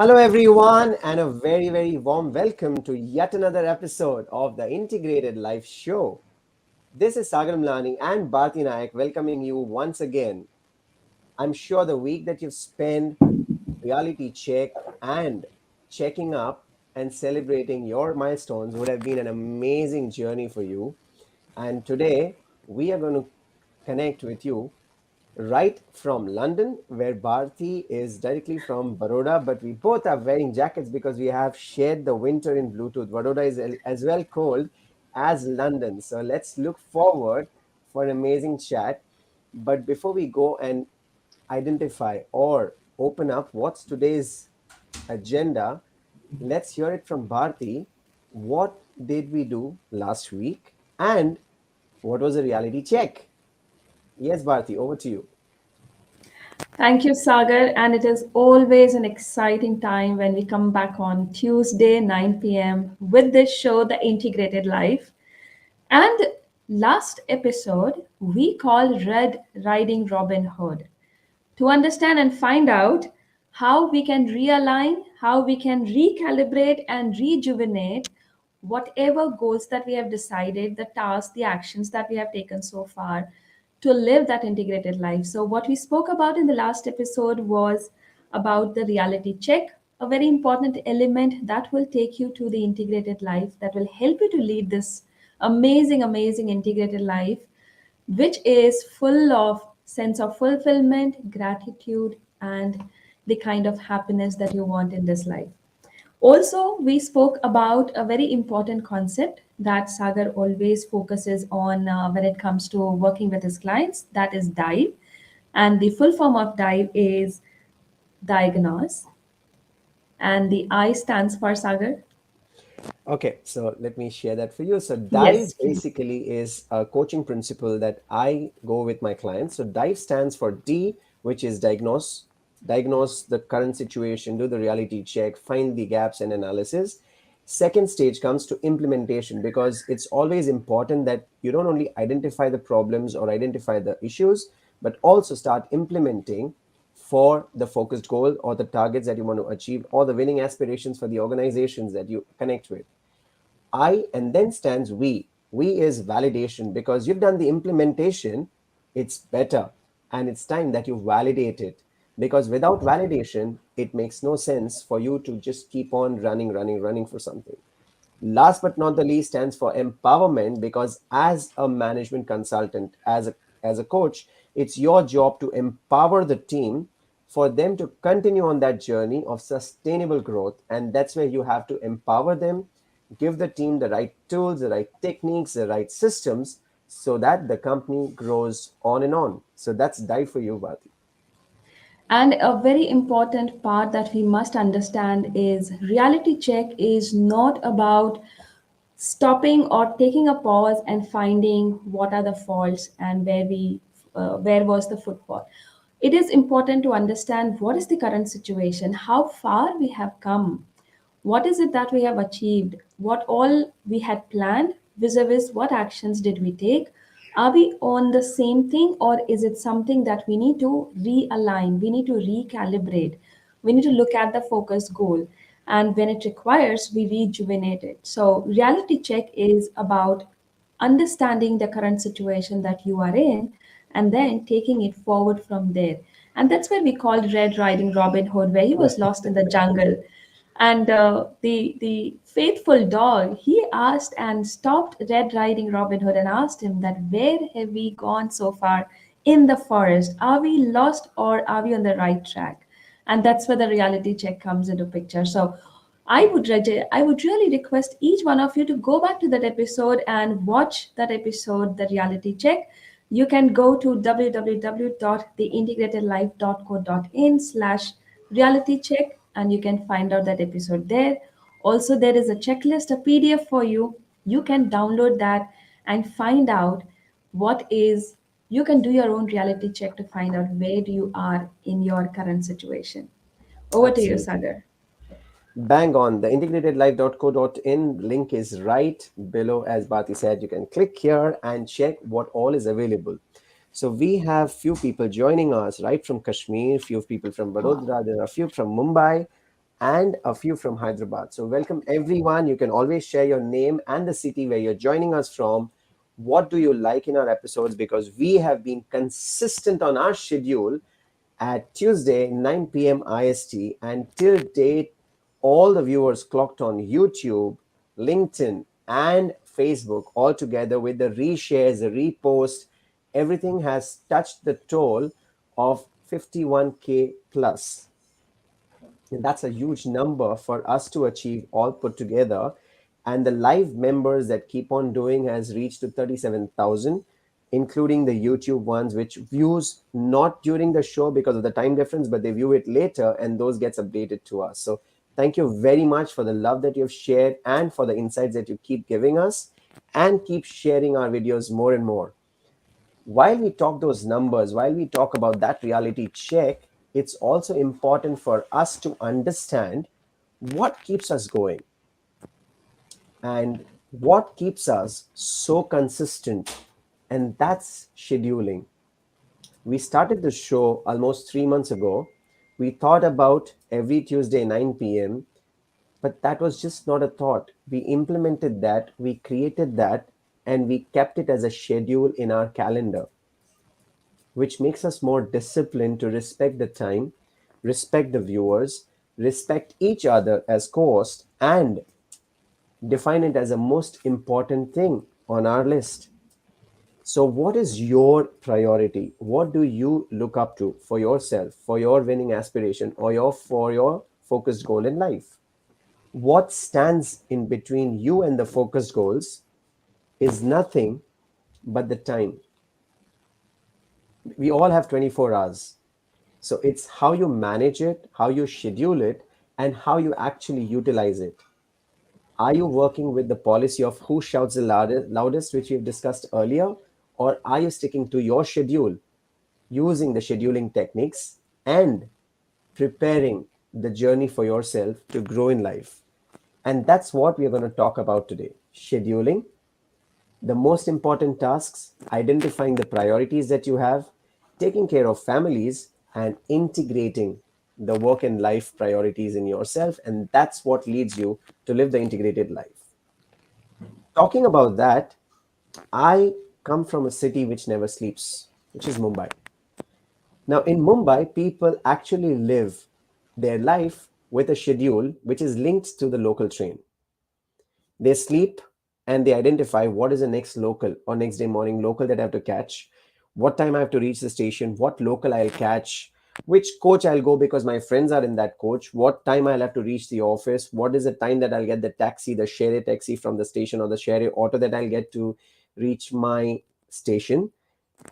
Hello, everyone, and a very, very warm welcome to yet another episode of the Integrated Life Show. This is Sagar Mlani and Bharti Nayak welcoming you once again. I'm sure the week that you've spent reality check and checking up and celebrating your milestones would have been an amazing journey for you. And today we are going to connect with you right from London, where Bharti is directly from Baroda, but we both are wearing jackets because we have shared the winter in Bluetooth. Baroda is as well cold as London. So let's look forward for an amazing chat. But before we go and identify or open up what's today's agenda, let's hear it from Bharti. What did we do last week? And what was a reality check? Yes, Bharti, over to you. Thank you, Sagar. And it is always an exciting time when we come back on Tuesday, 9 p.m., with this show, The Integrated Life. And last episode, we called Red Riding Robin Hood to understand and find out how we can realign, how we can recalibrate and rejuvenate whatever goals that we have decided, the tasks, the actions that we have taken so far to live that integrated life. So, what we spoke about in the last episode was about the reality check, a very important element that will take you to the integrated life, that will help you to lead this amazing integrated life which is full of sense of fulfillment, gratitude, and the kind of happiness that you want in this life. Also, we spoke about a very important concept that Sagar always focuses on when it comes to working with his clients, that is dive. And the full form of dive is diagnose, and the I stands for Sagar. Okay, so let me share that for you. So DIVE Yes, please. basically is a coaching principle that I go with my clients. So DIVE stands for D, which is diagnose the current situation, do the reality check, find the gaps and analysis. Second stage comes to implementation because it's always important that you don't only identify the problems or identify the issues, but also start implementing for the focused goal or the targets that you want to achieve or the winning aspirations for the organizations that you connect with. I and then stands we. We is validation because you've done the implementation, it's better. And it's time that you validate it. Because without validation, it makes no sense for you to just keep on running for something. Last but not the least stands for empowerment because as a management consultant, as a coach, it's your job to empower the team for them to continue on that journey of sustainable growth. And that's where you have to empower them, give the team the right tools, the right techniques, the right systems so that the company grows on and on. So that's dive for you, Bharti. And a very important part that we must understand is reality check is not about stopping or taking a pause and finding what are the faults and where was the footfall. It is important to understand what is the current situation, how far we have come, what is it that we have achieved, what all we had planned, vis-a-vis what actions did we take. Are we on the same thing, or is it something that we need to realign, we need to recalibrate, we need to look at the focus goal, and when it requires we rejuvenate it. So reality check is about understanding the current situation that you are in and then taking it forward from there. And that's where we called Red Riding Robin Hood, where he was lost in the jungle. And the faithful dog, he asked and stopped Red Riding Robin Hood and asked him that where have we gone so far in the forest? Are we lost or are we on the right track? And that's where the reality check comes into picture. So I would really request each one of you to go back to that episode and watch that episode, the reality check. You can go to www.theintegratedlife.co.in/reality check and you can find out that episode there. Also, there is a checklist, a PDF for you. You can download that and find out what is, you can do your own reality check to find out where you are in your current situation. Over to you, Absolutely. Sagar. Bang on. The integratedlife.co.in link is right below. As Bharti said, you can click here and check what all is available. So we have few people joining us right from Kashmir, few people from Wow. Vadodara, there are a few from Mumbai. and a few from Hyderabad. So, welcome everyone. You can always share your name and the city where you're joining us from. What do you like in our episodes? Because we have been consistent on our schedule at Tuesday, 9 p.m. IST, and till date, all the viewers clocked on YouTube, LinkedIn, and Facebook all together with the reshares, the repost, everything has touched the toll of 51K plus. And that's a huge number for us to achieve all put together. And the live members that keep on doing has reached to 37,000, including the YouTube ones, which views not during the show because of the time difference, but they view it later and those gets updated to us. So thank you very much for the love that you've shared and for the insights that you keep giving us and keep sharing our videos more and more. While we talk those numbers, while we talk about that reality check, it's also important for us to understand what keeps us going and what keeps us so consistent. And that's scheduling. We started the show almost 3 months ago. We thought about every Tuesday, 9 p.m., but that was just not a thought. We implemented that, we created that, and we kept it as a schedule in our calendar, which makes us more disciplined to respect the time, respect the viewers, respect each other as co host, and define it as a most important thing on our list. So, what is your priority? What do you look up to for yourself, for your winning aspiration, or for your focused goal in life? What stands in between you and the focused goals is nothing but the time. We all have 24 hours. So it's how you manage it, how you schedule it, and how you actually utilize it. Are you working with the policy of who shouts the loudest, which we've discussed earlier, or are you sticking to your schedule using the scheduling techniques and preparing the journey for yourself to grow in life? And that's what we're going to talk about today: scheduling, the most important tasks, identifying the priorities that you have, taking care of families, and integrating the work and life priorities in yourself. And that's what leads you to live the integrated life. Talking about that, I come from a city which never sleeps, which is Mumbai. Now, in Mumbai, people actually live their life with a schedule which is linked to the local train. They sleep and they identify what is the next local or next day morning local that I have to catch, what time I have to reach the station, what local I'll catch, which coach I'll go because my friends are in that coach, what time I'll have to reach the office, what is the time that I'll get the taxi, the share taxi from the station, or the share auto that I'll get to reach my station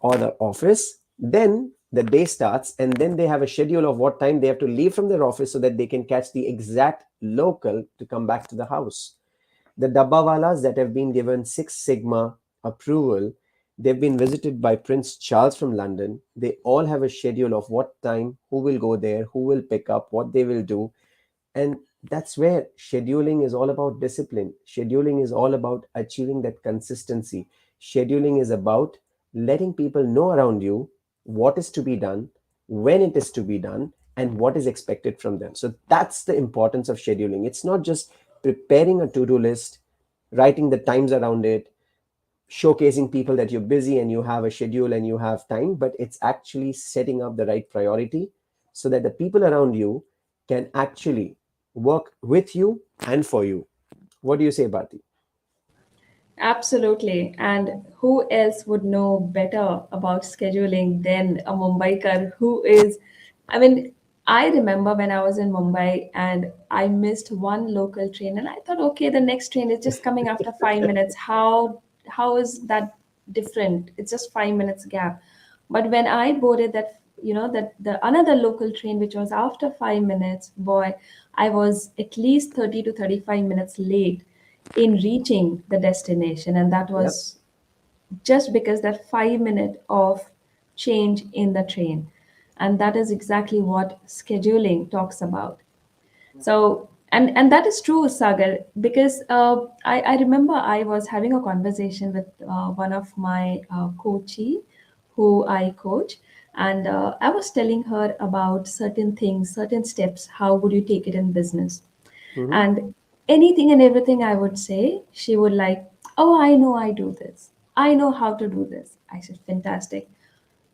or the office. Then the day starts, and then they have a schedule of what time they have to leave from their office so that they can catch the exact local to come back to the house. The Dabbawalas that have been given Six Sigma approval, they've been visited by Prince Charles from London. They all have a schedule of what time, who will go there, who will pick up, what they will do. And that's where scheduling is all about discipline. Scheduling is all about achieving that consistency. Scheduling is about letting people know around you what is to be done, when it is to be done, and what is expected from them. So that's the importance of scheduling. It's not just preparing a to do list, writing the times around it, showcasing people that you're busy and you have a schedule and you have time, but it's actually setting up the right priority so that the people around you can actually work with you and for you. What do you say, Bharti? Absolutely. And who else would know better about scheduling than a Mumbaikar who is, I mean, I remember when I was in Mumbai and I missed one local train and I thought, okay, the next train is just coming after 5 minutes. How is that different? It's just 5 minutes gap. But when I boarded that, that the another local train which was after 5 minutes, boy, I was at least 30 to 35 minutes late in reaching the destination, and that Yep. was just because that 5 minute of change in the train. And that is exactly what scheduling talks about. So, and that is true, Sagar, because I remember I was having a conversation with one of my coachee who I coach, And I was telling her about certain things, certain steps, how would you take it in business. Hmm. And anything and everything I would say, she would like, oh, I know I do this. I know how to do this. I said, fantastic.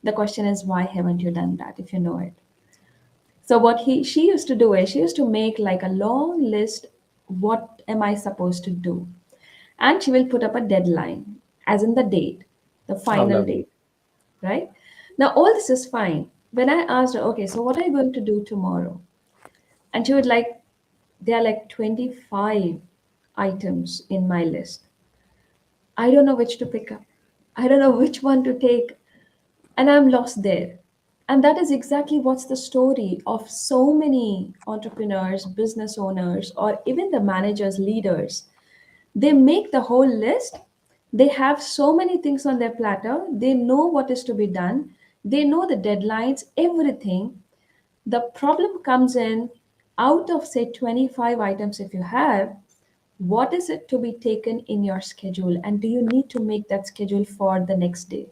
The question is, why haven't you done that if you know it? So what she used to do is she used to make like a long list, what am I supposed to do? And she will put up a deadline, as in the date, the How final lovely. date, right? Now all this is fine. When I asked her, okay, so what are you going to do tomorrow? And she would like, there are like 25 items in my list. I don't know which to pick up. I don't know which one to take. And I'm lost there. And that is exactly what's the story of so many entrepreneurs, business owners, or even the managers, leaders. They make the whole list. They have so many things on their platter. They know what is to be done. They know the deadlines, everything. The problem comes in, out of say 25 items, if you have, what is it to be taken in your schedule? And do you need to make that schedule for the next day?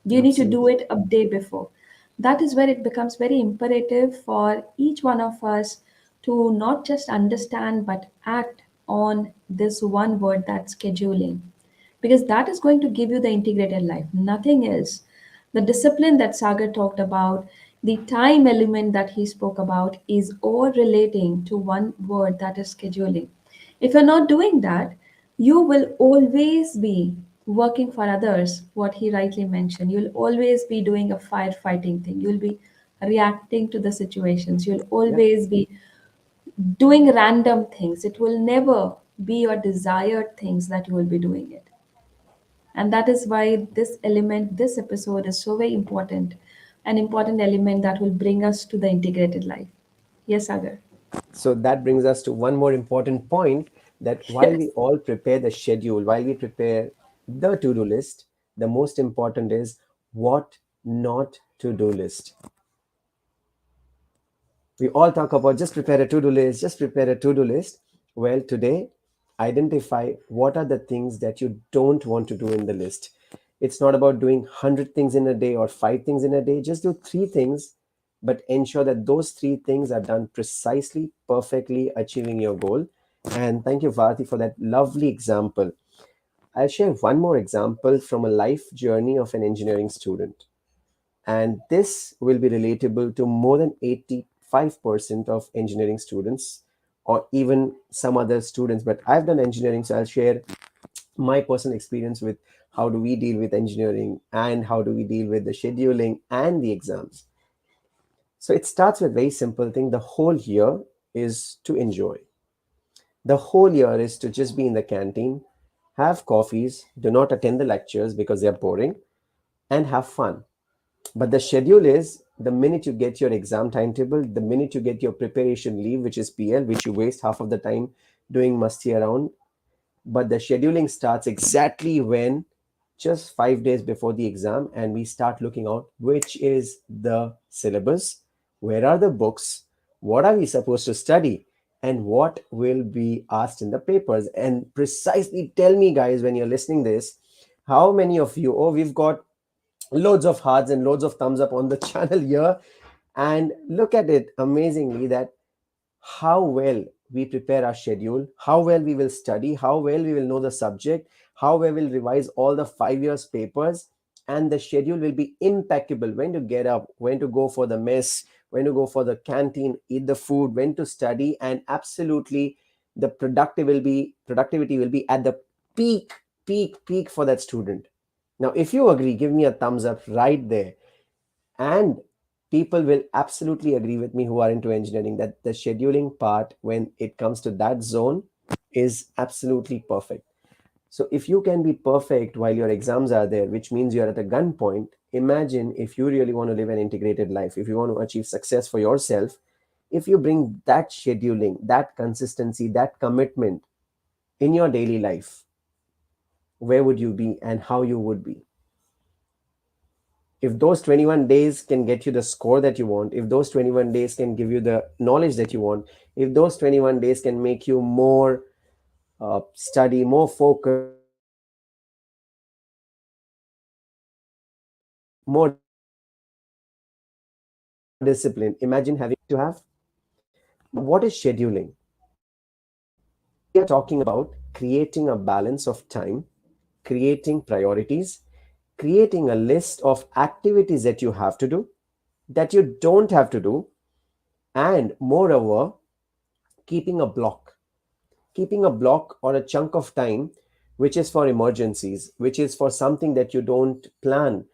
Do you need to do Absolutely. it a day before? That is where it becomes very imperative for each one of us to not just understand but act on this one word, that's scheduling, because that is going to give you the integrated life, nothing else. The discipline that Sagar talked about, the time element that he spoke about, is all relating to one word, that is scheduling. If you're not doing that, you will always be working for others, what he rightly mentioned. You'll always be doing a firefighting thing. You'll be reacting to the situations. You'll Yeah. always be doing random things. It will never be your desired things that you will be doing it. And that is why this element, this episode is so very important, an important element that will bring us to the integrated life. Yes, Agar. So that brings us to one more important point, that while we Yes. all prepare the schedule, while we prepare the to do list, the most important is what not to do list. We all talk about just prepare a to do list, just prepare a to do list. Well, today, identify what are the things that you don't want to do in the list. It's not about doing 100 things in a day or 5 things in a day. Just do 3 things, but ensure that those 3 things are done precisely, perfectly, achieving your goal. And thank you, Varti, for that lovely example. I'll share one more example from a life journey of an engineering student. And this will be relatable to more than 85% of engineering students, or even some other students. But I've done engineering, so I'll share my personal experience with how do we deal with engineering and how do we deal with the scheduling and the exams. So it starts with very simple thing. The whole year is to enjoy. The whole year is to just be in the canteen, have coffees, do not attend the lectures because they're boring, and have fun. But the schedule is, the minute you get your exam timetable, the minute you get your preparation leave, which is PL, which you waste half of the time doing musty around. But the scheduling starts exactly when, just 5 days before the exam, and we start looking out which is the syllabus, where are the books, what are we supposed to study, and what will be asked in the papers. And precisely tell me, guys, when you're listening this, how many of you, oh, we've got loads of hearts and loads of thumbs up on the channel here. And look at it amazingly, that how well we prepare our schedule, how well we will study, how well we will know the subject, how well we'll revise all the 5 years papers. And the schedule will be impeccable: when to get up, when to go for the mess, when to go for the canteen, eat the food, when to study. And absolutely, the productivity will be at the peak, peak for that student. Now, if you agree, give me a thumbs up right there. And people will absolutely agree with me who are into engineering, that the scheduling part, when it comes to that zone, is absolutely perfect. So if you can be perfect while your exams are there, which means you're at a gunpoint, imagine if you really want to live an integrated life, if you want to achieve success for yourself, if you bring that scheduling, that consistency, that commitment in your daily life, where would you be and how you would be? If those 21 days can get you the score that you want, if those 21 days can give you the knowledge that you want, if those 21 days can make you more study, more focused, more disciplined, more discipline imagine having to have. Now, what is scheduling? We are talking about creating a balance of time, creating priorities, creating a list of activities that you have to do, that you don't have to do, and moreover, keeping a block. Keeping a block or a chunk of time which is for emergencies, which is for something that you don't plan,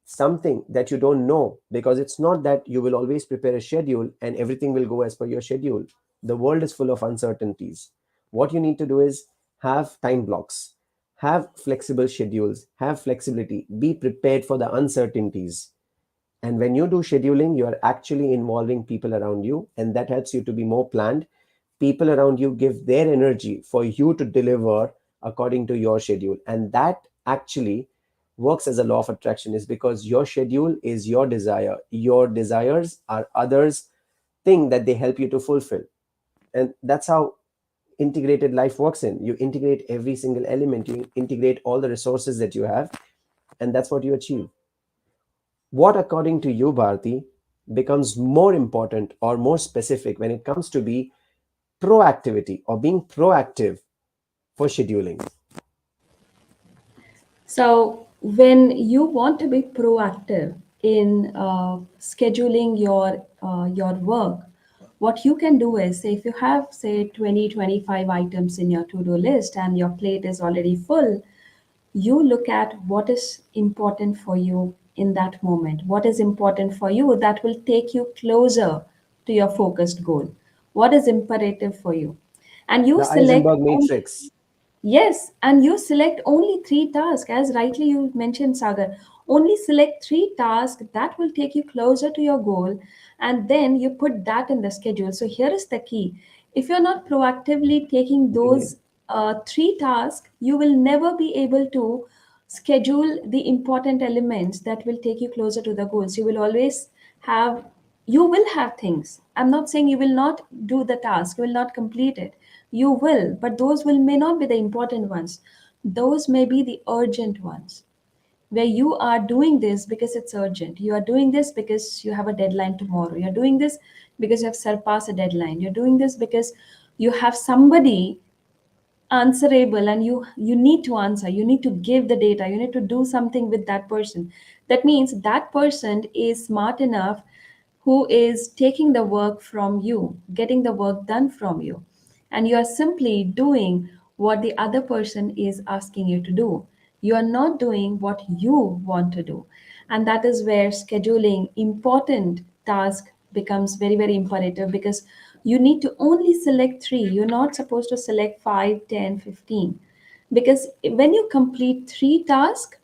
something that you don't know, because it's not that you will always prepare a schedule and everything will go as per your schedule. The world is full of uncertainties. What you need to do is have time blocks, have flexible schedules, have flexibility, be prepared for the uncertainties. And when you do scheduling, you are actually involving people around you, and that helps you to be more planned. People around you give their energy for you to deliver according to your schedule. And that actually works as a law of attraction, is because your schedule is your desire. Your desires are others' thing that they help you to fulfill. And that's how integrated life works in. You integrate every single element, you integrate all the resources that you have, and that's what you achieve. What, according to you, Bharti, becomes more important or more specific when it comes to be proactivity or being proactive for scheduling? So, when you want to be proactive in scheduling your work, what you can do is, say, if you have, say, 20, 25 items in your to-do list and your plate is already full, you look at what is important for you in that moment. What is important for you that will take you closer to your focused goal? What is imperative for you? And you The select Eisenberg only. matrix. Yes, and you select only three tasks, as rightly you mentioned, Sagar. Only select three tasks that will take you closer to your goal, and then you put that in the schedule. So, here is the key: if you're not proactively taking Brilliant. those three tasks, you will never be able to schedule the important elements that will take you closer to the goals. Have you will have things. I'm not saying you will not do the task, you will not complete it. You will, but those will may not be the important ones. Those may be the urgent ones, where you are doing this because it's urgent. You are doing this because you have a deadline tomorrow. You're doing this because you have surpassed a deadline. You're doing this because you have somebody answerable, and you need to answer, you need to give the data, you need to do something with that person. That means that person is smart enough, who is taking the work from you, getting the work done from you, and you are simply doing what the other person is asking you to do. You are not doing what you want to do. And that is where scheduling important task becomes very, very imperative, because you need to only select three. You're not supposed to select 5, 10, 15. Because when you complete three tasks,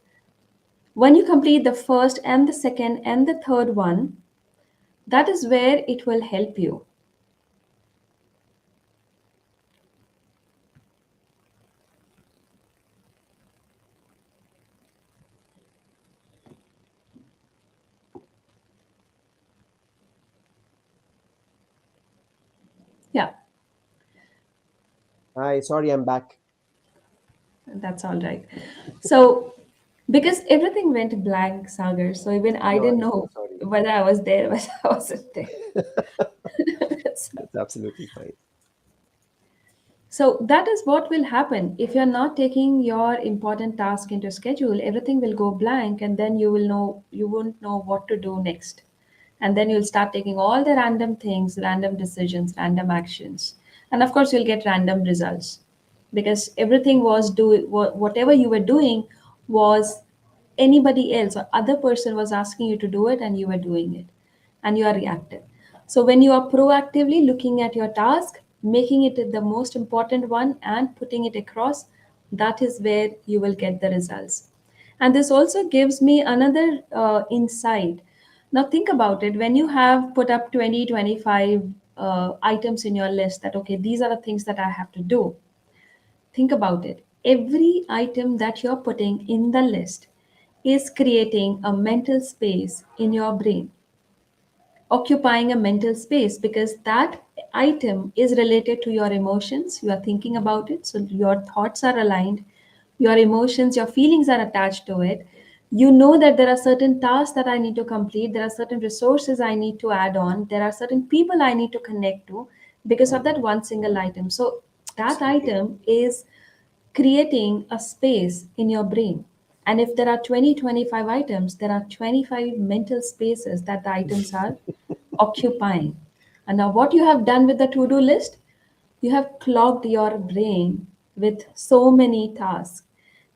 when you complete the first and the second and the third one, that is where it will help you. Yeah, Hi, sorry, I'm back. that's all right. So, because everything went blank, Sagar, so even I No, didn't I'm so know sorry. whether I was there, whether I wasn't there. That's absolutely fine. So that is what will happen if you're not taking your important task into schedule. Everything will go blank, and then you won't know what to do next. And then you'll start taking all the random things, random decisions, random actions, and of course you'll get random results, because everything was whatever you were doing was anybody else or other person was asking you to do it, and you were doing it, and you are reactive. So when you are proactively looking at your task, making it the most important one and putting it across, that is where you will get the results. And this also gives me another insight. Now think about it: when you have put up 20, 25 items in your list, that okay, these are the things that I have to do. Think about it. Every item that you're putting in the list is creating a mental space in your brain, occupying a mental space, because that item is related to your emotions. You are thinking about it, so your thoughts are aligned, your emotions, your feelings are attached to it. You know that there are certain tasks that I need to complete, there are certain resources I need to add on, there are certain people I need to connect to because of that one single item. So that Absolutely. item is creating a space in your brain. And if there are 20, 25 items, there are 25 mental spaces that the items are occupying. And now, what you have done with the to do list, you have clogged your brain with so many tasks,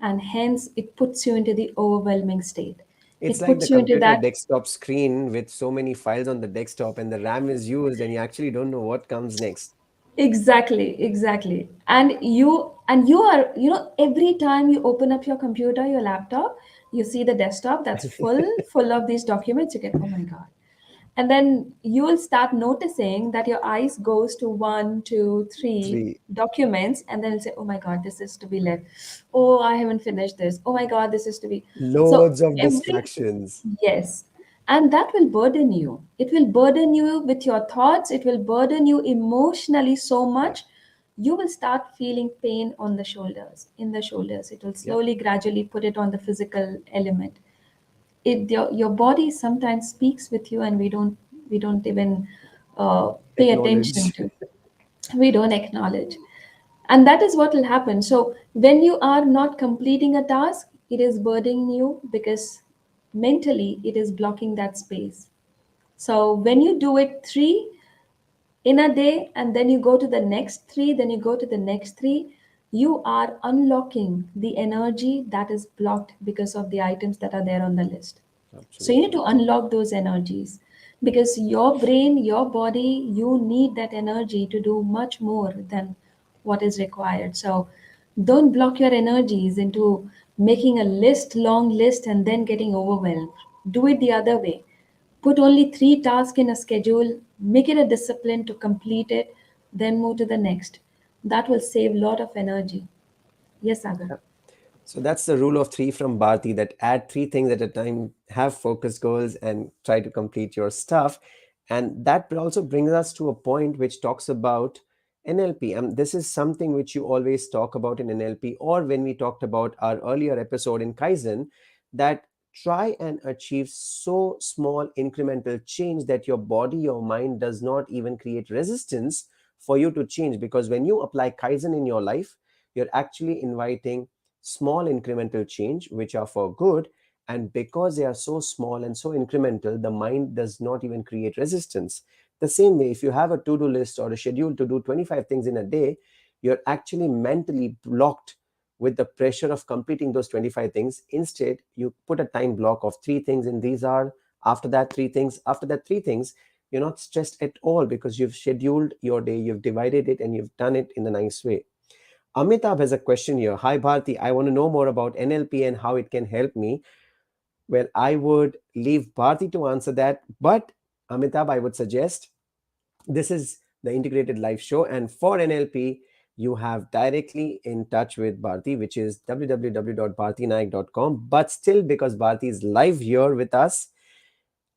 and hence it puts you into the overwhelming state. It's It like the puts you into computer that. desktop screen with so many files on the desktop, and the RAM is used, and you actually don't know what comes next. Exactly, exactly. And you are, every time you open up your computer, your laptop, you see the desktop that's full of these documents, you get, oh my God. And then you will start noticing that your eyes goes to one, two, three Three. documents, and then you'll say, oh my God, this is to be left. Oh, I haven't finished this. Oh my God, this is to be. So Loads of every distractions. Yes. And that will burden you. It will burden you with your thoughts. It will burden you emotionally so much. You will start feeling pain on the shoulders, in the shoulders. It will Yep. slowly, gradually put it on the physical element. Your body sometimes speaks with you, and we don't even pay attention Acknowledge. to. We don't acknowledge, and that is what will happen. So when you are not completing a task, it is burdening you because mentally it is blocking that space. So when you do it 3 in a day, and then you go to the next 3, then you go to the next 3, you are unlocking the energy that is blocked because of the items that are there on the list. So you need Absolutely. to unlock those energies because your brain, your body, you need that energy to do much more than what is required. So don't block your energies into making a list, long list, and then getting overwhelmed. Do it the other way. Put only 3 tasks in a schedule, make it a discipline to complete it, then move to the next. That will save a lot of energy. Yes, Sagar. So that's the rule of three from Bharti, that add three things at a time, have focus goals, and try to complete your stuff. And that also brings us to a point which talks about NLP. And this is something which you always talk about in NLP, or when we talked about our earlier episode in Kaizen, that try and achieve so small incremental change that your body, your mind does not even create resistance for you to change. Because when you apply Kaizen in your life, you're actually inviting small incremental change which are for good, and because they are so small and so incremental, the mind does not even create resistance. The same way, if you have a to-do list or a schedule to do 25 things in a day, you're actually mentally blocked with the pressure of completing those 25 things. Instead, you put a time block of 3 things, and these are, after that 3 things, after that 3 things. You're not stressed at all because you've scheduled your day, you've divided it, and you've done it in a nice way. Amitabh has a question here. Hi, Bharti. I want to know more about NLP and how it can help me. Well, I would leave Bharti to answer that. But, Amitabh, I would suggest this is the integrated live show. And for NLP, you have directly in touch with Bharti, which is www.bhartinayak.com. But still, because Bharti is live here with us,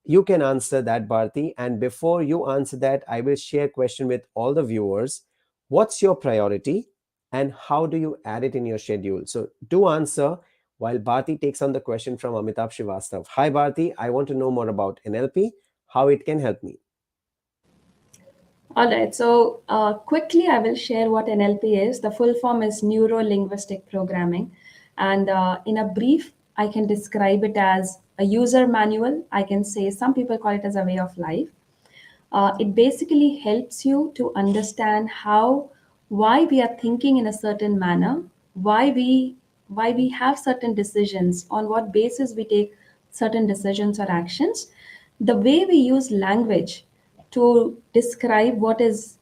you can answer that, Bharti. And before you answer that, I will share a question with all the viewers. What's your priority and how do you add it in your schedule? So do answer while Bharti takes on the question from Amitabh Srivastav. Hi, Bharti. I want to know more about NLP, how it can help me. All right, so quickly I will share what NLP is. The full form is Neuro Linguistic Programming. And in a brief, I can describe it as a user manual. I can say some people call it as a way of life. It basically helps you to understand why we are thinking in a certain manner, why we have certain decisions, on what basis we take certain decisions or actions, the way we use language to describe what is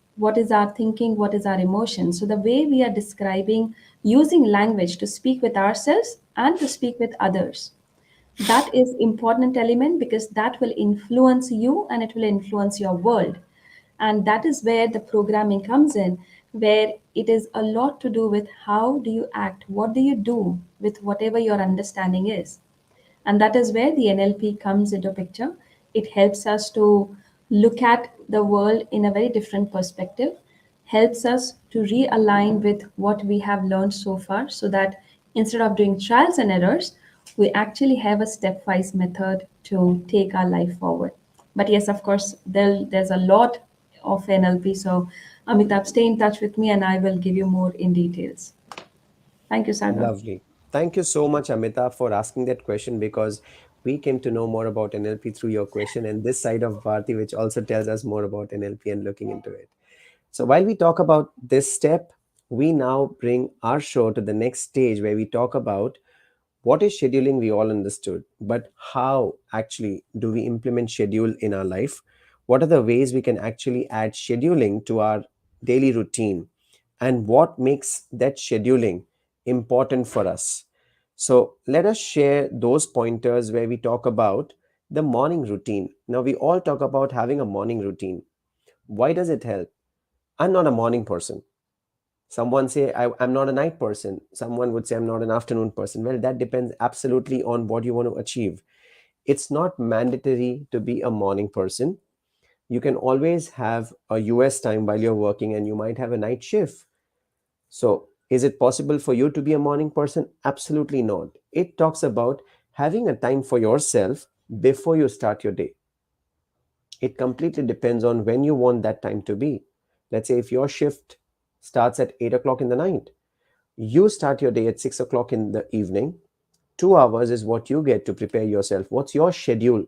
our thinking, what is our emotion. So the way we are describing, using language to speak with ourselves and to speak with others, that is important element because that will influence you and it will influence your world. And that is where the programming comes in, where it is a lot to do with how do you act, what do you do with whatever your understanding is. And that is where the NLP comes into picture. It helps us to look at the world in a very different perspective, helps us to realign with what we have learned so far, so that instead of doing trials and errors, We actually have a stepwise method to take our life forward. But yes, of course, there's a lot of NLP. So, Amitabh, stay in touch with me and I will give you more in details. Thank you, Sagar. Lovely. Thank you so much, Amita, for asking that question, because we came to know more about NLP through your question and this side of Bharti, which also tells us more about NLP and looking into it. So, while we talk about this step, we now bring our show to the next stage where we talk about what is scheduling, we all understood, but how actually do we implement schedule in our life? What are the ways we can actually add scheduling to our daily routine? And what makes that scheduling important for us? So, let us share those pointers where we talk about the morning routine. Now, we all talk about having a morning routine. Why does it help? I'm not a morning person. Someone say I'm not a night person. Someone would say I'm not an afternoon person. Well, that depends absolutely on what you want to achieve. It's not mandatory to be a morning person. You can always have a US time while you're working and you might have a night shift. So, is it possible for you to be a morning person? Absolutely not. It talks about having a time for yourself before you start your day. It completely depends on when you want that time to be. Let's say if your shift starts at 8 o'clock in the night, you start your day at 6 o'clock in the evening. 2 hours is what you get to prepare yourself. What's your schedule?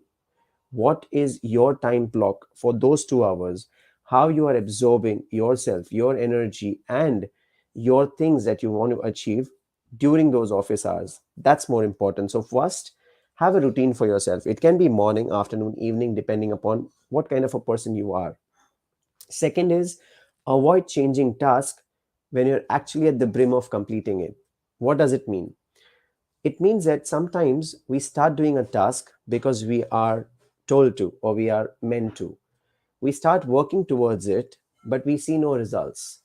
What is your time block for those 2 hours? How you are absorbing yourself, your energy, and your things that you want to achieve during those office hours. That's more important. So, first, have a routine for yourself. It can be morning, afternoon, evening, depending upon what kind of a person you are. Second is avoid changing task when you're actually at the brim of completing it. What does it mean? It means that sometimes we start doing a task because we are told to or we are meant to. We start working towards it, but we see no results.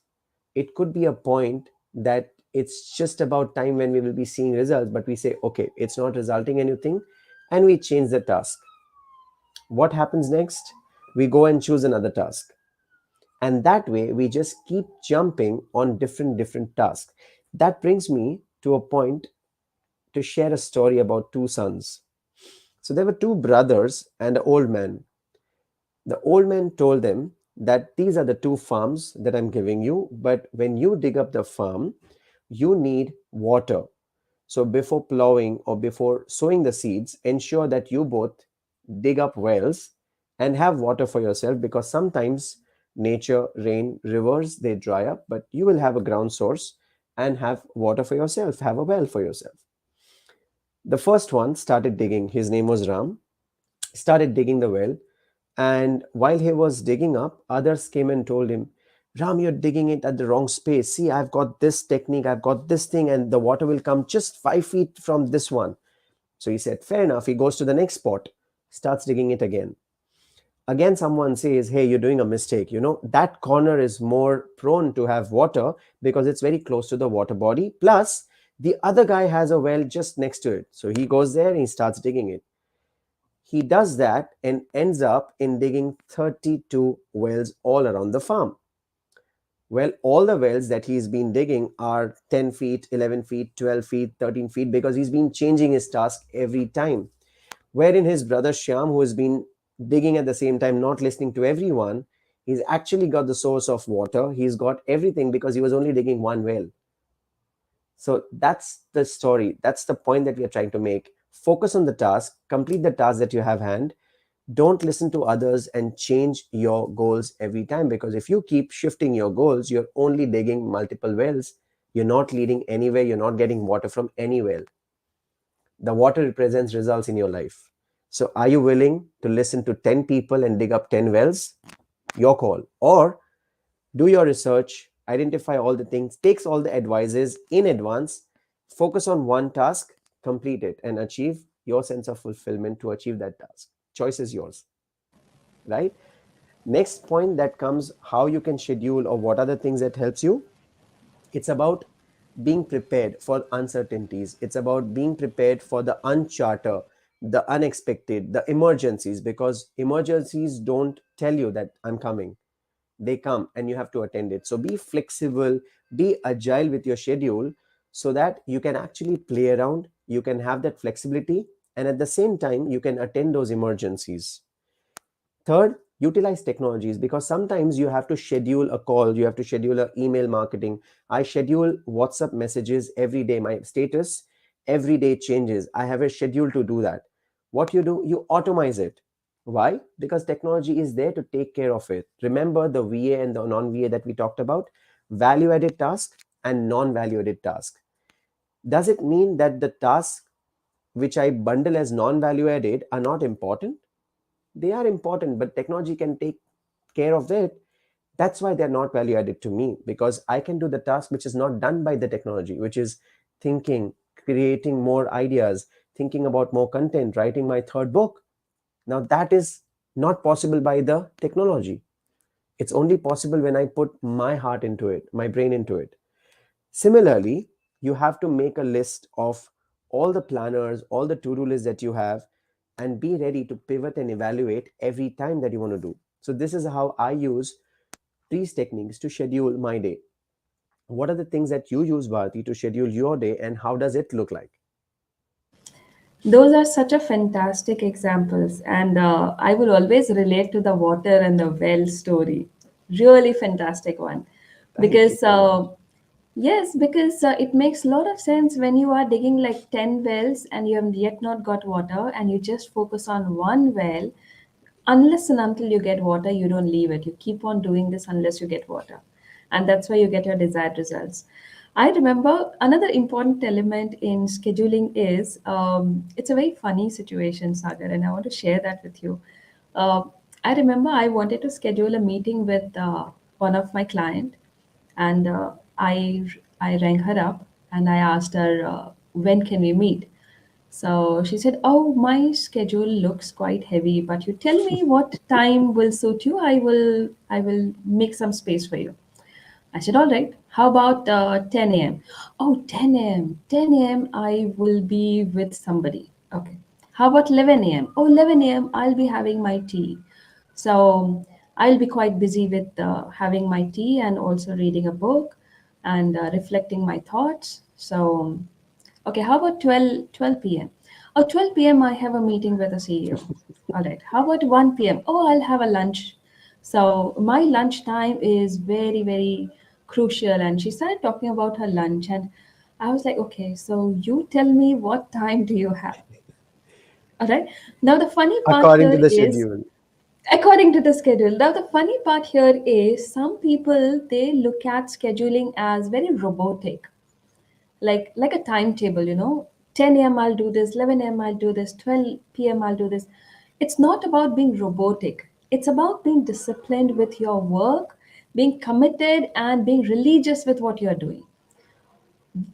It could be a point that it's just about time when we will be seeing results, but we say, okay, it's not resulting anything, and we change the task. What happens next? We go and choose another task, and that way we just keep jumping on different tasks. That brings me to a point to share a story about two sons. So there were two brothers and an old man. The old man told them that these are the two farms that I'm giving you, but when you dig up the farm, you need water. So before plowing or before sowing the seeds, ensure that you both dig up wells and have water for yourself, because sometimes nature, rain, rivers, they dry up, but you will have a ground source and have water for yourself, have a well for yourself. The first one started digging. His name was Ram. Started digging the well, and while he was digging up, others came and told him, Ram, you're digging it at the wrong space. See, I've got this technique, I've got this thing, and the water will come just 5 feet from this one. So he said, fair enough. He goes to the next spot, starts digging it again. Again, someone says, hey, you're doing a mistake. You know, that corner is more prone to have water because it's very close to the water body. Plus, the other guy has a well just next to it. So he goes there and he starts digging it. He does that and ends up in digging 32 wells all around the farm. Well, all the wells that he's been digging are 10 feet, 11 feet, 12 feet, 13 feet, because he's been changing his task every time. Wherein his brother Shyam, who has been digging at the same time, not listening to everyone, he's actually got the source of water. He's got everything because he was only digging one well. So that's the story. That's the point that we are trying to make. Focus on the task, complete the task that you have hand. Don't listen to others and change your goals every time, because if you keep shifting your goals, you're only digging multiple wells. You're not leading anywhere. You're not getting water from any well. The water represents results in your life. So, are you willing to listen to 10 people and dig up 10 wells? Your call. Or do your research, identify all the things, takes all the advices in advance, focus on one task, complete it, and achieve your sense of fulfillment to achieve that task. Choice is yours, right? Next point that comes, how you can schedule or what are the things that helps you. It's about being prepared for uncertainties. It's about being prepared for the uncharted, the unexpected, the emergencies, because emergencies don't tell you that I'm coming. They come and you have to attend it. So be flexible, be agile with your schedule, so that you can actually play around, you can have that flexibility, and at the same time, you can attend those emergencies. Third, utilize technologies, because sometimes you have to schedule a call, you have to schedule a email marketing. I schedule WhatsApp messages every day. My status every day changes. I have a schedule to do that. What you do, you automate it. Why? Because technology is there to take care of it. Remember the VA and the non-VA that we talked about, value added task and non-value added task. Does it mean that the tasks which I bundle as non-value added are not important? They are important, but technology can take care of it. That's why they're not value added to me, because I can do the task which is not done by the technology, which is thinking, creating more ideas, thinking about more content, writing my third book. Now that is not possible by the technology. It's only possible when I put my heart into it, my brain into it. Similarly, you have to make a list of all the planners, all the to do lists that you have, and be ready to pivot and evaluate every time that you want to do. So, this is how I use these techniques to schedule my day. What are the things that you use, Bharti, to schedule your day, and how does it look like? Those are such a fantastic examples, and I will always relate to the water and the well story. Really fantastic one, Thank you because so much. yes, because it makes a lot of sense when you are digging like 10 wells and you have yet not got water, and you just focus on one well. Unless and until you get water, you don't leave it. You keep on doing this unless you get water, and that's why you get your desired results. I remember another important element in scheduling is, it's a very funny situation, Sagar, and I want to share that with you. uh, I remember I wanted to schedule a meeting with one of my client, and I rang her up and I asked her, when can we meet. So she said, "Oh, my schedule looks quite heavy, but you tell me what time will suit you. I will make some space for you." I said, "All right. How about 10 a.m.?" "Oh, 10 a.m. 10 a.m. I will be with somebody." "Okay. How about 11 a.m.?" "Oh, 11 a.m. I'll be having my tea." So I'll be quite busy with having my tea and also reading a book and reflecting my thoughts. So okay, how about 12 p.m.? Oh, 12 p.m. I have a meeting with the CEO. All right. How about 1 p.m.? Oh, I'll have a lunch. So my lunch time is very, very crucial. And she started talking about her lunch. And I was like, okay, so you tell me, what time do you have? All right. Now, the funny part According to here the is, schedule. according to the schedule. Now, the funny part here is, some people, they look at scheduling as very robotic, like a timetable, 10 a.m. I'll do this, 11 a.m. I'll do this, 12 p.m. I'll do this. It's not about being robotic. It's about being disciplined with your work, being committed, and being religious with what you're doing.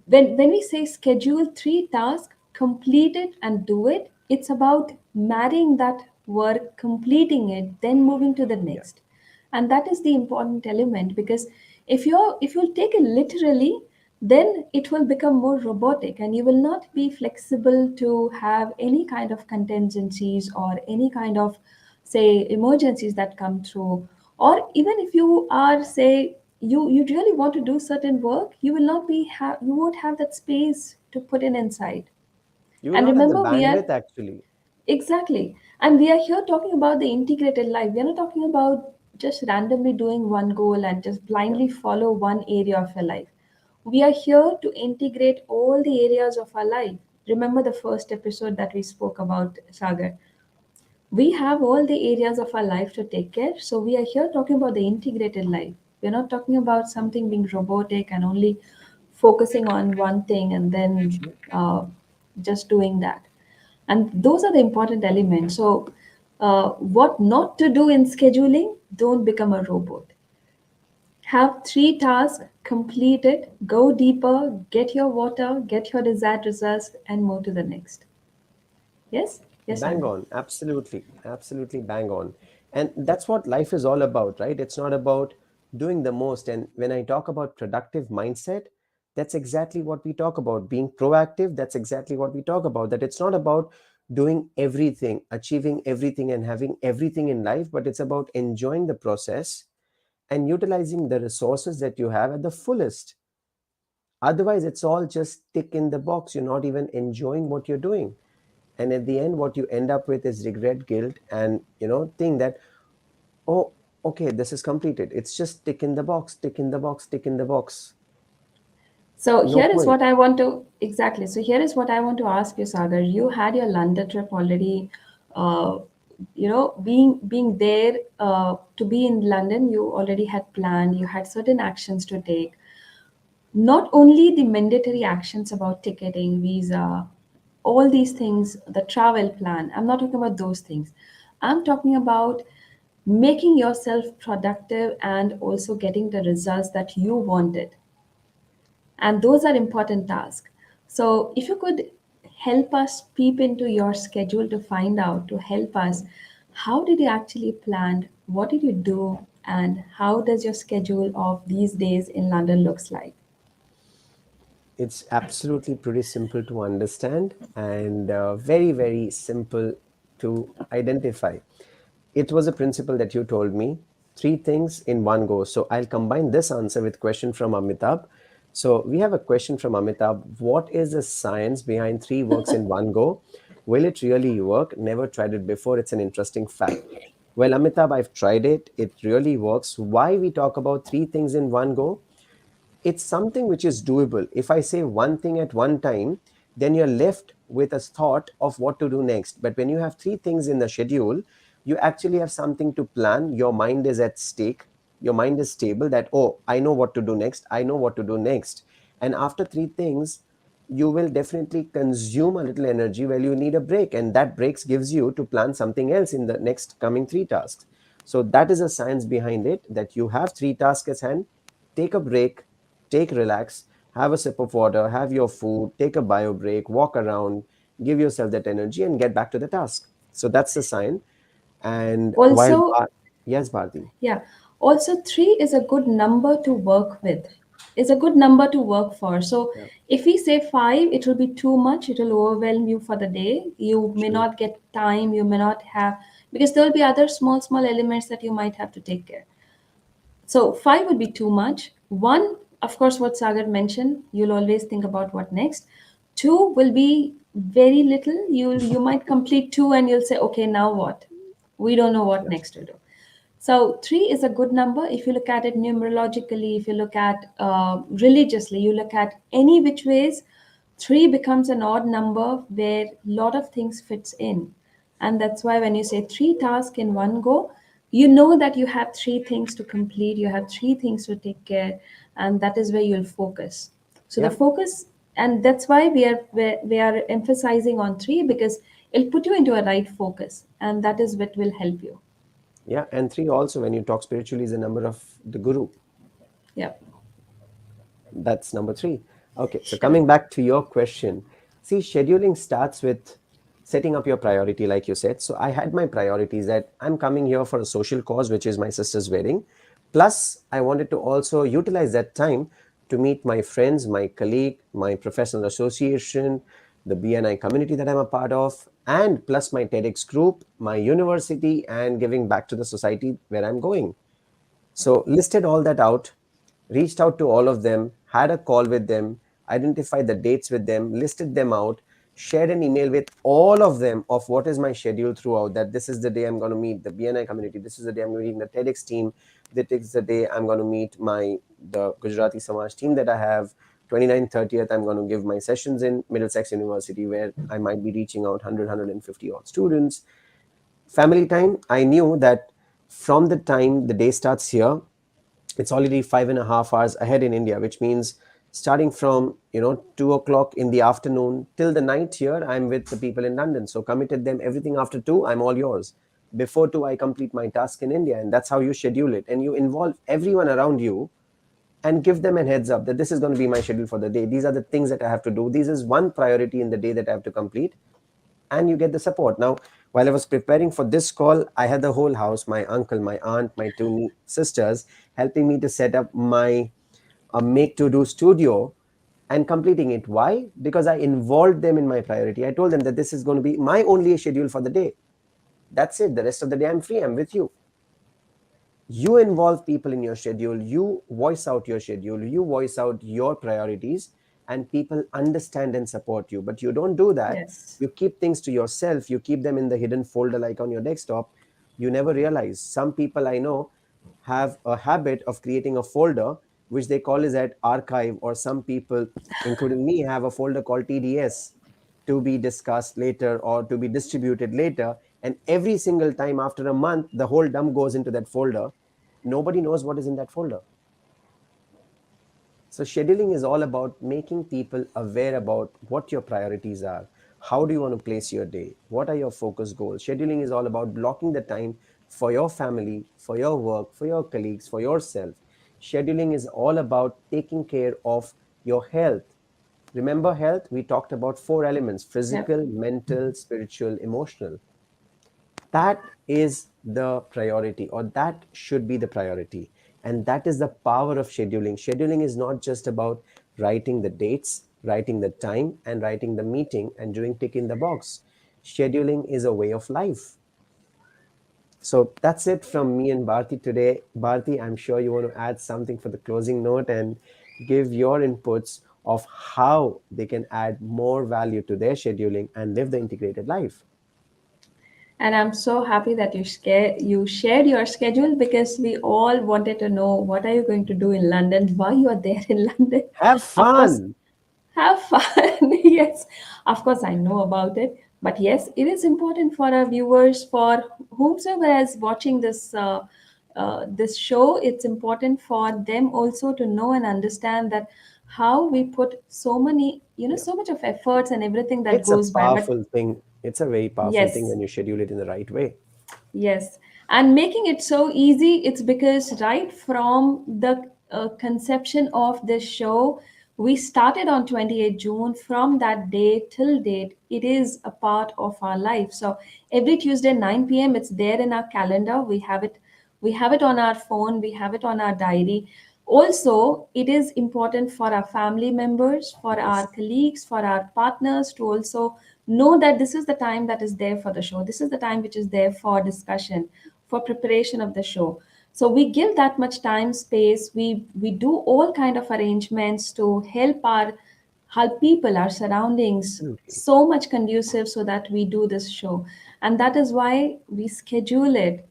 When we say schedule 3 tasks, complete it and do it, it's about marrying that work, completing it, then moving to the Yeah. next. And that is the important element, because if you'll take it literally, then it will become more robotic, and you will not be flexible to have any kind of contingencies or any kind of, say, emergencies that come through. Or even if you are, say, you really want to do certain work, you will not you won't have that space to put in inside. You will And not have the remember, we are bandwidth actually. exactly, and we are here talking about the integrated life. We are not talking about just randomly doing one goal and just Yeah. blindly follow one area of your life. We are here to integrate all the areas of our life. Remember the first episode that we spoke about, Sagar? We have all the areas of our life to take care. So we are here talking about the integrated life. We're not talking about something being robotic and only focusing on one thing and then just doing that. And those are the important elements. So, what not to do in scheduling? Don't become a robot. Have 3 tasks, complete it, go deeper, get your water, get your desired results, and move to the next. Yes? Yes, Bang Sagar. on. Absolutely. Absolutely bang on. And that's what life is all about, right? It's not about doing the most. And when I talk about productive mindset, that's exactly what we talk about. Being proactive, that's exactly what we talk about. That it's not about doing everything, achieving everything, and having everything in life, but it's about enjoying the process and utilizing the resources that you have at the fullest. Otherwise, it's all just tick in the box. You're not even enjoying what you're doing. And at the end, what you end up with is regret, guilt, and think that, oh, okay, this is completed. It's just tick in the box, tick in the box, tick in the box. So No here is point. what I want to exactly. So here is what I want to ask you, Sagar. You had your London trip already. Uh, being there to be in London, you already had planned. You had certain actions to take. Not only the mandatory actions about ticketing, visa, all these things, the travel plan. I'm not talking about those things. I'm talking about making yourself productive and also getting the results that you wanted, and those are important tasks. So if you could help us peep into your schedule to find out, to help us, how did you actually plan, what did you do, and how does your schedule of these days in London looks like? It's absolutely pretty simple to understand and very, very simple to identify. It was a principle that you told me, three things in one go. So I'll combine this answer with question from Amitabh. So we have a question from Amitabh. What is the science behind three works in one go? Will it really work? Never tried it before. It's an interesting fact. Well, Amitabh, I've tried it. It really works. Why we talk about three things in one go? It's something which is doable. If I say one thing at one time, then you're left with a thought of what to do next. But when you have three things in the schedule, you actually have something to plan. Your mind is at stake. Your mind is stable that, oh, I know what to do next. I know what to do next. And after three things, you will definitely consume a little energy while you need a break. And that breaks gives you to plan something else in the next coming three tasks. So that is a science behind it, that you have three tasks at hand, take a break, take relax, have a sip of water, have your food, take a bio break, walk around, give yourself that energy and get back to the task. So that's the sign. And while Also, yes, Bharti. yeah, also three is a good number to work with, is a good number to work for. So Yeah, if we say five, it will be too much, it will overwhelm you for the day. You may true. not get time, you may not have, because there will be other small elements that you might have to take care. So five would be too much. One, of course, what Sagar mentioned, you'll always think about what next. Two will be very little. You might complete two and you'll say, okay, now what? We don't know what Yes. next to do. So three is a good number. If you look at it numerologically, if you look at religiously, you look at any which ways, three becomes an odd number where a lot of things fits in. And that's why when you say three tasks in one go, you know that you have three things to complete, you have three things to take care, and that is where you'll focus. So the Yeah. focus, and that's why we are emphasizing on three, because it'll put you into a right focus, and that is what will help you. Yeah. And three also, when you talk spiritually, is the number of the guru. Yeah. That's number three. Okay, so Sure. coming back to your question, see, scheduling starts with setting up your priority, like you said. So I had my priorities that I'm coming here for a social cause, which is my sister's wedding. Plus, I wanted to also utilize that time to meet my friends, my colleague, my professional association, the BNI community that I'm a part of, and plus my TEDx group, my university, and giving back to the society where I'm going. So listed all that out, reached out to all of them, had a call with them, identified the dates with them, listed them out, shared an email with all of them of what is my schedule throughout, that this is the day I'm going to meet the BNI community, this is the day I'm meeting the TEDx team, this is the day I'm going to meet the Gujarati Samaj team that I have. 29th, 30th, I'm going to give my sessions in Middlesex University where I might be reaching out 100, odd students. Family time, I knew that from the time the day starts here, it's already 5.5 hours ahead in India, which means starting from 2 o'clock in the afternoon till the night here, I'm with the people in London. So committed them everything after two, I'm all yours. Before two, I complete my task in India, and that's how you schedule it. And you involve everyone around you and give them a heads up that this is going to be my schedule for the day. These are the things that I have to do. This is one priority in the day that I have to complete, and you get the support. Now, while I was preparing for this call, I had the whole house, my uncle, my aunt, my two sisters helping me to set up my make to do studio and completing it. Why? Because I involved them in my priority. I told them that this is going to be my only schedule for the day. That's it. The rest of the day, I'm free. I'm with you. You involve people in your schedule, you voice out your schedule, you voice out your priorities, and people understand and support you. But you don't do that. Yes. You keep things to yourself, you keep them in the hidden folder like on your desktop. You never realize some people I know have a habit of creating a folder which they call is at archive, or some people including me have a folder called TDS, to be discussed later or to be distributed later. And every single time after a month, the whole dump goes into that folder. Nobody knows what is in that folder. So scheduling is all about making people aware about what your priorities are. How do you want to place your day? What are your focus goals? Scheduling is all about blocking the time for your family, for your work, for your colleagues, for yourself. Scheduling is all about taking care of your health. Remember health? We talked about four elements: Yep. physical, mental, spiritual, emotional. That is the priority, or that should be the priority. And that is the power of scheduling. Scheduling is not just about writing the dates, writing the time, and writing the meeting and doing tick in the box. Scheduling is a way of life. So that's it from me and Bharti today. Bharti, I'm sure you want to add something for the closing note and give your inputs of how they can add more value to their scheduling and live the integrated life. And I'm so happy that you shared your schedule, because we all wanted to know what are you going to do in London, why you are there in London. Have Of course, fun. have fun. Yes, of course, I know about it. But yes, it is important for our viewers, for whomsoever is watching this show. It's important for them also to know and understand that how we put so many, Yeah. so much of efforts and everything that It's a goes by. But powerful thing. It's a very powerful thing yes, when you schedule it in the right way. yes, and making it so easy, it's because right from the conception of this show, we started on 28th June. From that day till date, it is a part of our life. So every Tuesday, 9 p.m., it's there in our calendar. We have it on our phone, we have it on our diary. Also, it is important for our family members, for our Yes. colleagues, for our partners to also know that this is the time that is there for the show. This is the time which is there for discussion, for preparation of the show. So we give that much time, space. We do all kind of arrangements to help people, our surroundings, Absolutely. so much conducive so that we do this show. And that is why we schedule it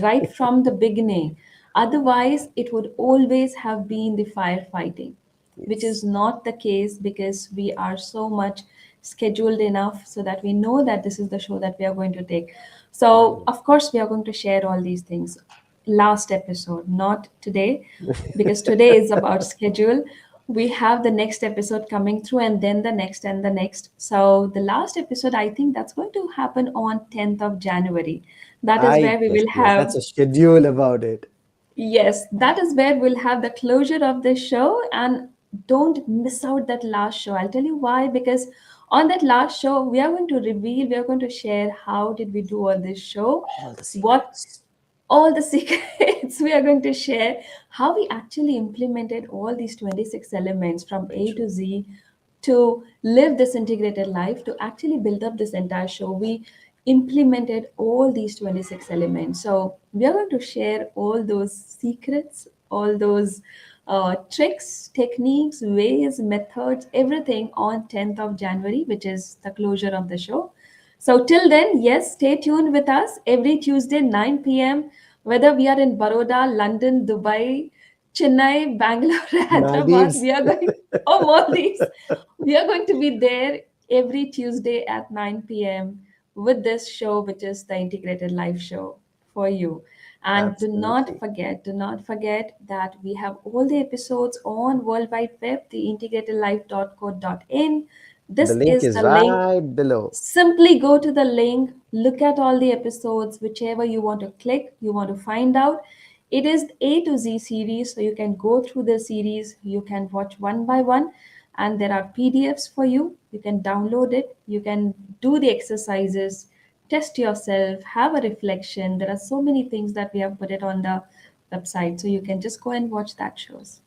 right from the beginning. Otherwise, it would always have been the firefighting, which is Yes. not the case, because we are so much scheduled enough so that we know that this is the show that we are going to take. So, Right. of course, we are going to share all these things last episode, not today, because today is about schedule. We have the next episode coming through, and then the next and the next. So the last episode, I think that's going to happen on 10th of January. That is I where we guess will yes. That's have, a schedule about it. yes, that is where we'll have the closure of this show. And don't miss out that last show. I'll tell you why. Because on that last show, we are going to reveal, we are going to share how did we do on this show, All the what secrets. all the secrets. We are going to share how we actually implemented all these 26 elements from Very A true. to Z to live this integrated life, to actually build up this entire show. We implemented all these 26 elements. So we are going to share all those secrets, all those tricks, techniques, ways, methods, everything on 10th of January, which is the closure of the show. So till then, yes, stay tuned with us every Tuesday, 9 p.m. Whether we are in Baroda, London, Dubai, Chennai, Bangalore, Hyderabad, Maldives. we are going, oh, Maldives, we are going to be there every Tuesday at 9 p.m. with this show, which is the Integrated Life Show for you. And Absolutely. do not forget that we have all the episodes on World Wide Web, the integratedlife.co.in. The This link is is the link. right below. Simply go to the link, look at all the episodes, whichever you want to click, you want to find out. It is A to Z series, so you can go through the series, you can watch one by one, and there are PDFs for you. You can download it, you can do the exercises, test yourself, have a reflection. There are so many things that we have put it on the website, so you can just go and watch that shows.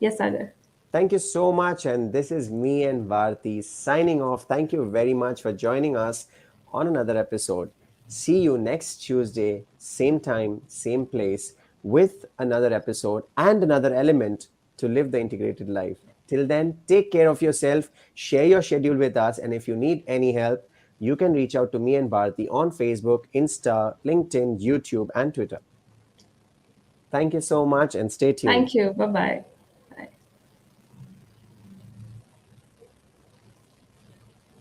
Yes, Agar. Thank you so much. And this is me and Bharti signing off. Thank you very much for joining us on another episode. See you next Tuesday, same time, same place, with another episode and another element to live the integrated life. Till then, take care of yourself, share your schedule with us, and if you need any help, you can reach out to me and Bharti on Facebook, Insta, LinkedIn, YouTube, and Twitter. Thank you so much and stay tuned. Thank you. Bye bye.